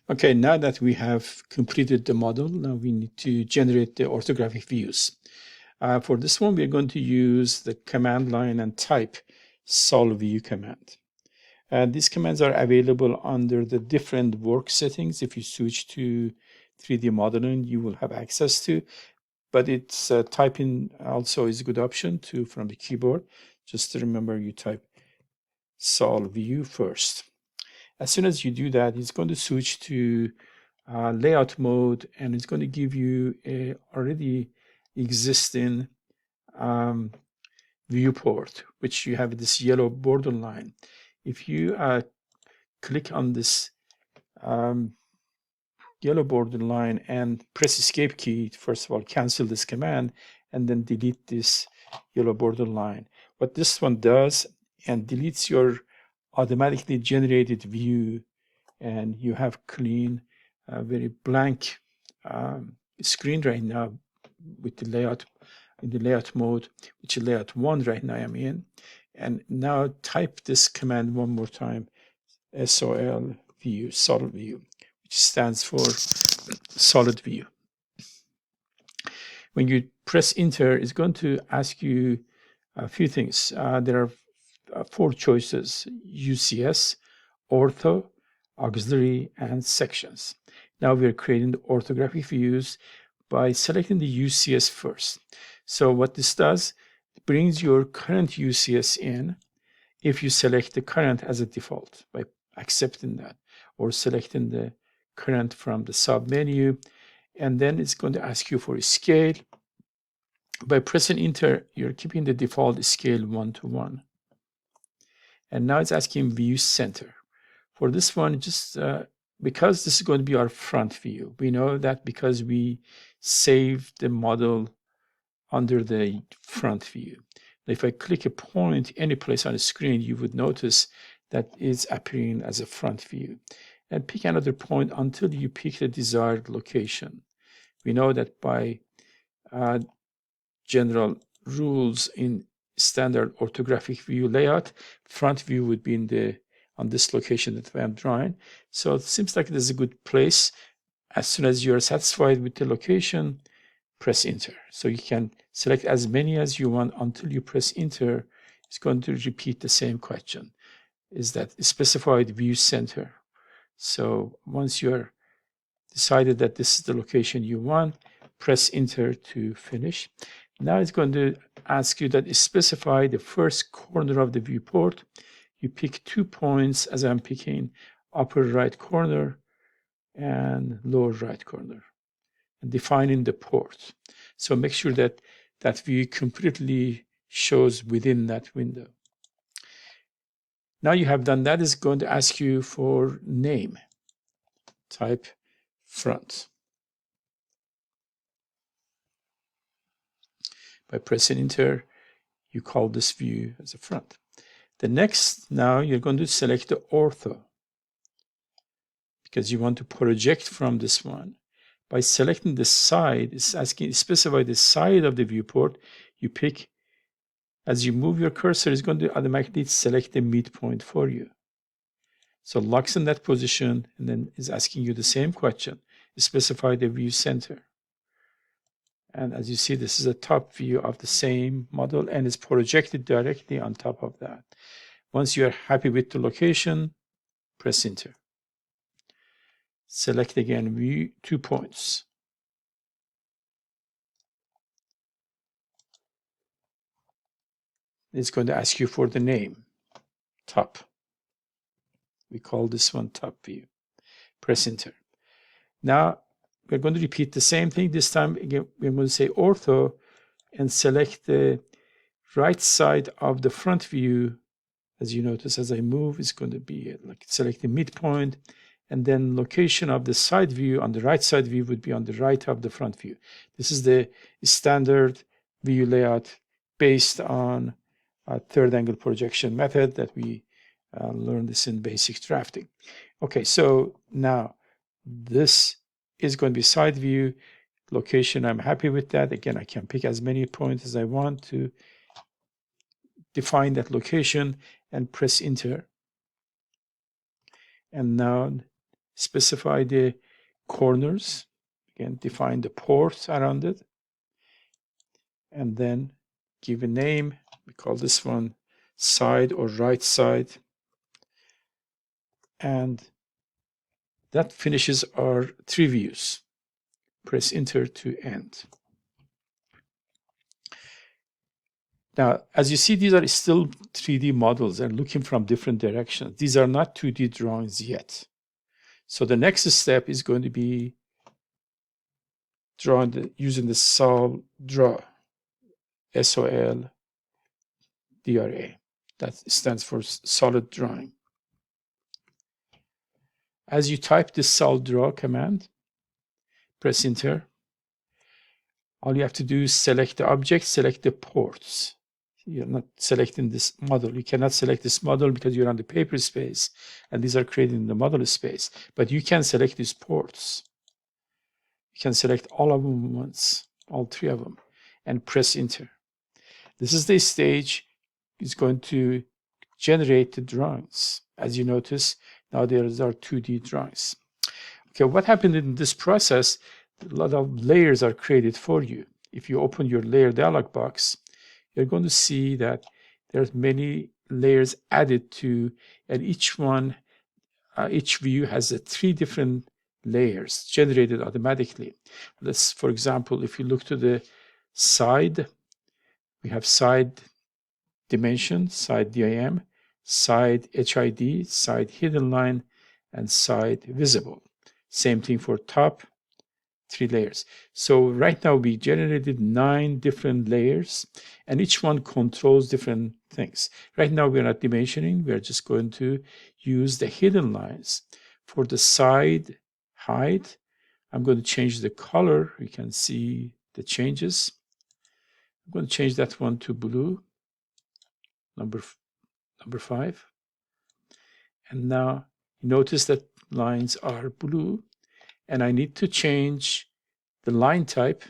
Okay, now that we have completed the model, now we need to generate the orthographic views. For this one, we're going to use the command line and type SOLVIEW command. These commands are available under the different work settings. If you switch to 3D modeling, you will have access to, but it's typing also is a good option too from the keyboard. Just to remember, you type SOLVIEW first. As soon as you do that, it's going to switch to layout mode, and it's going to give you a already existing viewport, which you have this yellow border line. If you click on this yellow border line and press escape key, first of all, cancel this command, and then delete this yellow border line. What this one does, and deletes your automatically generated view, and you have clean, very blank screen right now with the layout in the layout mode, which is layout 1 right now I'm in. And now type this command one more time, SOLVIEW, SOLVIEW, which stands for solid view. When you press enter, it's going to ask you a few things. There are 4 choices: UCS, ortho, auxiliary, and sections. Now we are creating the orthographic views by selecting the UCS first. So what this does, it brings your current UCS in if you select the current as a default by accepting that, or selecting the current from the sub menu, and then it's going to ask you for a scale. By pressing enter, you're keeping the default scale 1:1. And now it's asking view center. For this one, just because this is going to be our front view, we know that because we saved the model under the front view. If I click a point any place on the screen, you would notice that it's appearing as a front view. And pick another point until you pick the desired location. We know that by general rules in standard orthographic view layout, front view would be on this location that I'm drawing. So it seems like it is a good place. As soon as you're satisfied with the location, press enter. So you can select as many as you want until you press enter. It's going to repeat the same question. Is that specified view center? So once you're decided that this is the location you want, press enter to finish. Now it's going to ask you that specify the first corner of the viewport. You pick 2 points, as I'm picking upper right corner and lower right corner, and defining the port. So make sure that that view completely shows within that window. Now you have done that, it's going to ask you for name. Type front. By pressing enter, you call this view as a front. The next, now you're going to select the ortho, because you want to project from this one. By selecting the side, it's asking specify the side of the viewport. You pick, as you move your cursor, it's going to automatically select the midpoint for you. So locks in that position, and then is asking you the same question. Specify the view center. And as you see, this is a top view of the same model, and it's projected directly on top of that. Once you are happy with the location, press enter. Select again view 2 points. It's going to ask you for the name, top. We call this one top view. Press enter. Now we're going to repeat the same thing. This time again, we're going to say ortho and select the right side of the front view. As you notice, as I move, it's going to be like select the midpoint, and then location of the side view on the right side view would be on the right of the front view. This is the standard view layout based on a third angle projection method that we learned this in basic drafting. Okay, so now this is going to be side view location. I'm happy with that. Again, I can pick as many points as I want to define that location and press enter. And now specify the corners. Again, define the ports around it. And then give a name. We call this one side or right side. And that finishes our 3 views. Press enter to end. Now, as you see, these are still 3D models and looking from different directions. These are not 2D drawings yet. So the next step is going to be using the SOLDRAW, SOLDRA. That stands for solid drawing. As you type the SOLDRAW command, press enter. All you have to do is select the object, select the ports. You're not selecting this model. You cannot select this model because you're on the paper space, and these are created in the model space. But you can select these ports. You can select all of them once, all 3 of them, and press enter. This is the stage it's going to generate the drawings. As you notice, now there are 2D drawings. Okay, what happened in this process? A lot of layers are created for you. If you open your layer dialog box, you're going to see that there's many layers added to, and each view has 3 different layers generated automatically. Let's, for example, if you look to the side, we have side dimension, side DIM, side HID, side hidden line, and side visible. Same thing for top, 3 layers. So right now we generated 9 different layers, and each one controls different things. Right now we're not dimensioning, we're just going to use the hidden lines. For the side height, I'm going to change the color. You can see the changes. I'm going to change that one to blue, number 5. And now you notice that lines are blue, and I need to change the line type,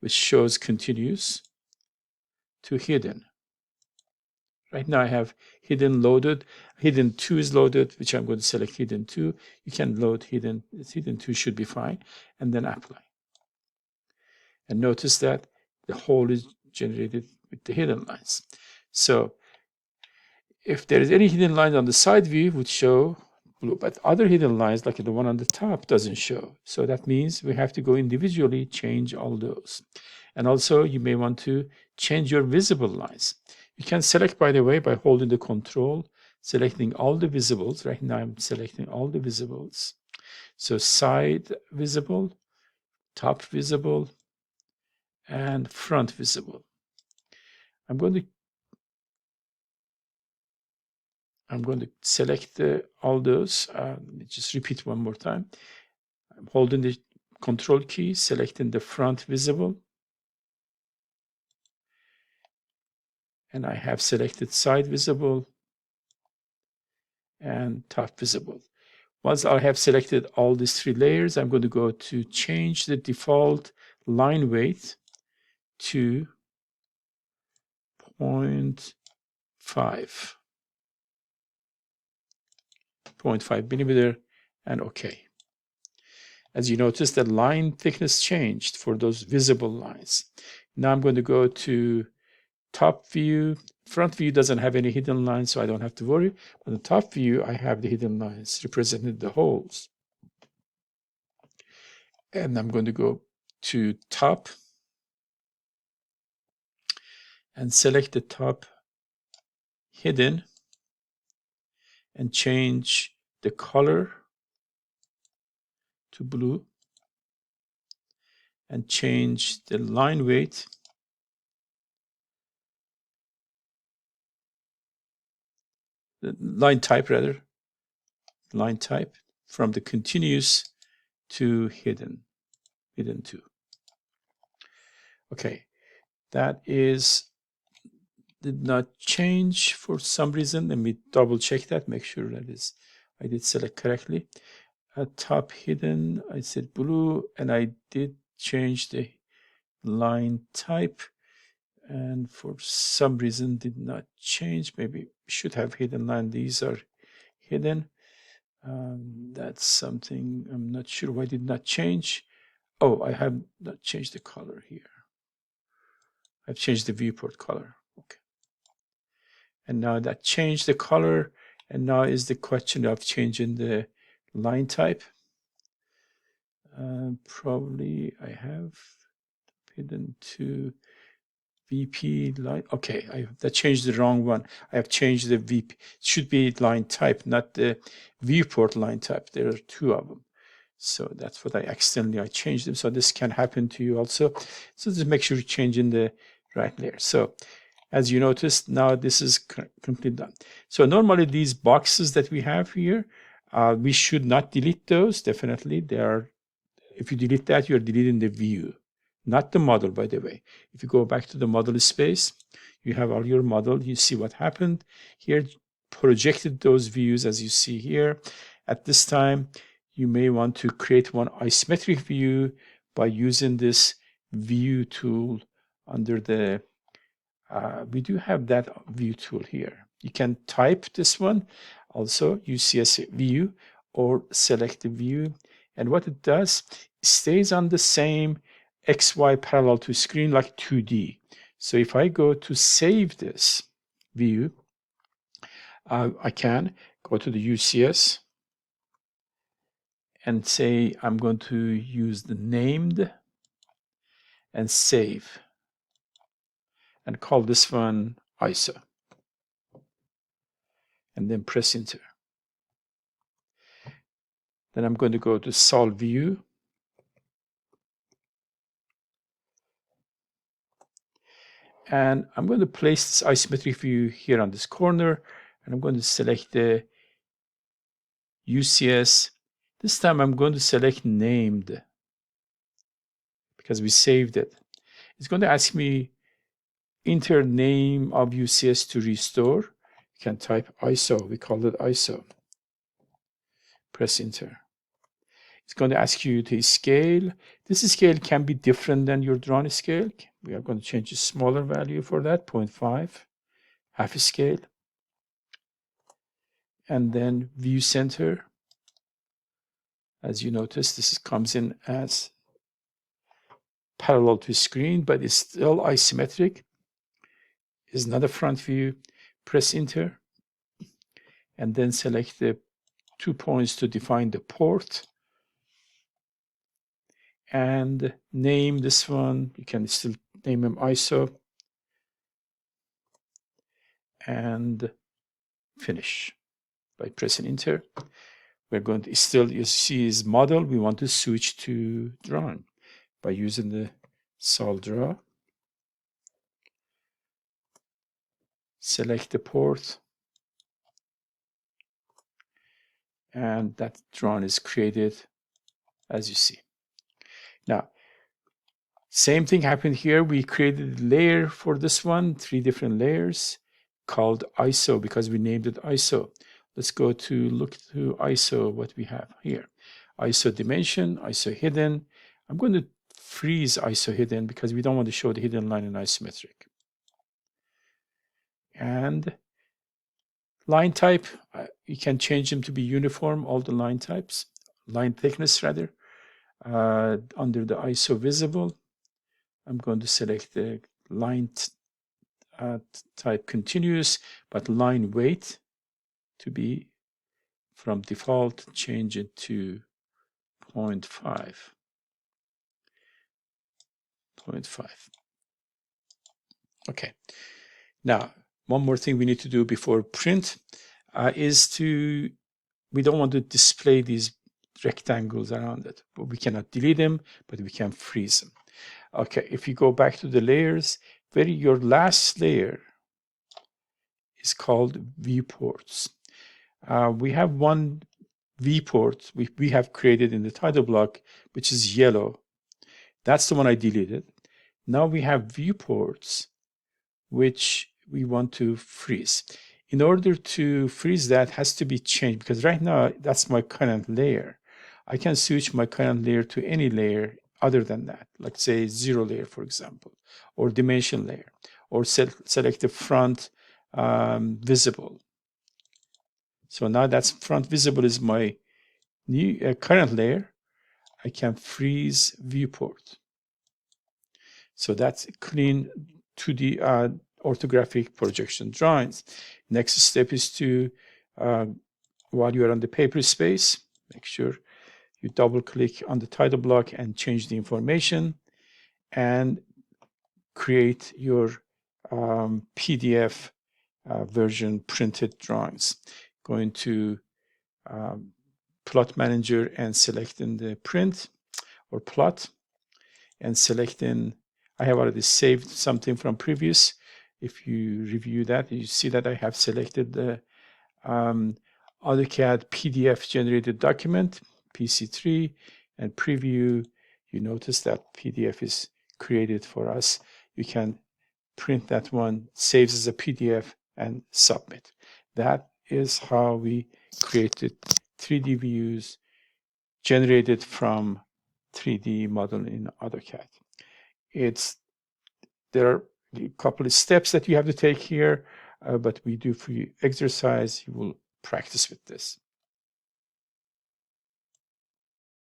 which shows continuous, to hidden. Right now I have hidden loaded. Hidden 2 is loaded, which I'm going to select hidden 2. You can load hidden 2 should be fine, and then apply. And notice that the whole is generated with the hidden lines. So if there is any hidden lines on the side view, would show blue, but other hidden lines, like the one on the top, doesn't show. So that means we have to go individually change all those. And also you may want to change your visible lines. You can select, by the way, by holding the control, selecting all the visibles. Right now I'm selecting all the visibles. So side visible, top visible, and front visible. I'm going to select all those. Let me just repeat one more time. I'm holding the control key, selecting the front visible. And I have selected side visible and top visible. Once I have selected all these 3 layers, I'm going to go to change the default line weight to 0.5 millimeter, and OK. As you notice, the line thickness changed for those visible lines. Now I'm going to go to top view. Front view doesn't have any hidden lines, so I don't have to worry. On the top view, I have the hidden lines representing the holes. And I'm going to go to top and select the top hidden and change the color to blue and change the line weight the line type from the continuous to hidden 2. Okay, that did not change for some reason. Let me double check that, make sure that I did select correctly. Top hidden, I said blue, and I did change the line type, and for some reason did not change. Maybe should have hidden line. These are hidden. That's something I'm not sure why did not change. Oh, I have not changed the color here. I've changed the viewport color. Okay. And now that changed the color. And now is the question of changing the line type. Probably I have hidden to VP line. Okay, that changed the wrong one. I have changed the VP. It should be line type, not the viewport line type. There are two of them. So that's what I accidentally changed them. So this can happen to you also. So just make sure you change in the right layer. So as you noticed, now this is completely done. So normally these boxes that we have here, we should not delete those. Definitely, they are. If you delete that, you're deleting the view, not the model, by the way. If you go back to the model space, you have all your model. You see what happened here. Projected those views as you see here. At this time, you may want to create one isometric view by using this view tool under the we do have that view tool here. You can type this one also, UCS view, or select the view. And what it does, it stays on the same XY parallel to screen like 2D. So if I go to save this view, I can go to the UCS and say I'm going to use the named and save and call this one ISO. And then press enter. Then I'm going to go to Solve View. And I'm going to place this isometric view here on this corner. And I'm going to select the UCS. This time I'm going to select named because we saved it. It's going to ask me enter name of UCS to restore. You can type ISO. We call it ISO. Press enter. It's going to ask you to scale. This scale can be different than your drawn scale. We are going to change a smaller value for that, 0.5, half a scale. And then view center. As you notice, this comes in as parallel to screen, but it's still isometric. It's not a front view. Press enter. And then select the 2 points to define the port. And name this one. You can still name them ISO. And finish by pressing enter. We're going to still, you see is model. We want to switch to drawing by using the SOLDRAW. Select the port. And that drawing is created as you see. Now, same thing happened here. We created a layer for this one, 3 different layers called ISO because we named it ISO. Let's go to look to ISO, what we have here. ISO dimension, ISO hidden. I'm going to freeze ISO hidden because we don't want to show the hidden line in isometric. And line type, you can change them to be uniform, all the line types, line thickness rather. Under the ISO visible, I'm going to select the line type continuous, but line weight to be from default, change it to 0.5. 0.5. Okay. Now, one more thing we need to do before print is we don't want to display these rectangles around it, but we cannot delete them, but we can freeze them. Okay, if you go back to the layers, your last layer is called viewports. We have one viewport we have created in the title block, which is yellow. That's the one I deleted. Now we have viewports, which we want to freeze. In order to freeze that has to be changed because right now that's my current layer. I can switch my current layer to any layer other than that, like say 0 layer, for example, or dimension layer, or select the front visible. So now that's front visible is my new current layer. I can freeze viewport. So that's clean 2D orthographic projection drawings. Next step is to, while you are on the paper space, make sure you double click on the title block and change the information and create your PDF version printed drawings. Going to plot manager and selecting the print or plot and selecting, I have already saved something from previous. If you review that, you see that I have selected the AutoCAD PDF generated document, PC3, and preview. You notice that PDF is created for us. You can print that one, saves as a PDF, and submit. That is how we created 3D views generated from 3D model in AutoCAD. There are a couple of steps that you have to take here, but we do for you exercise. You will practice with this.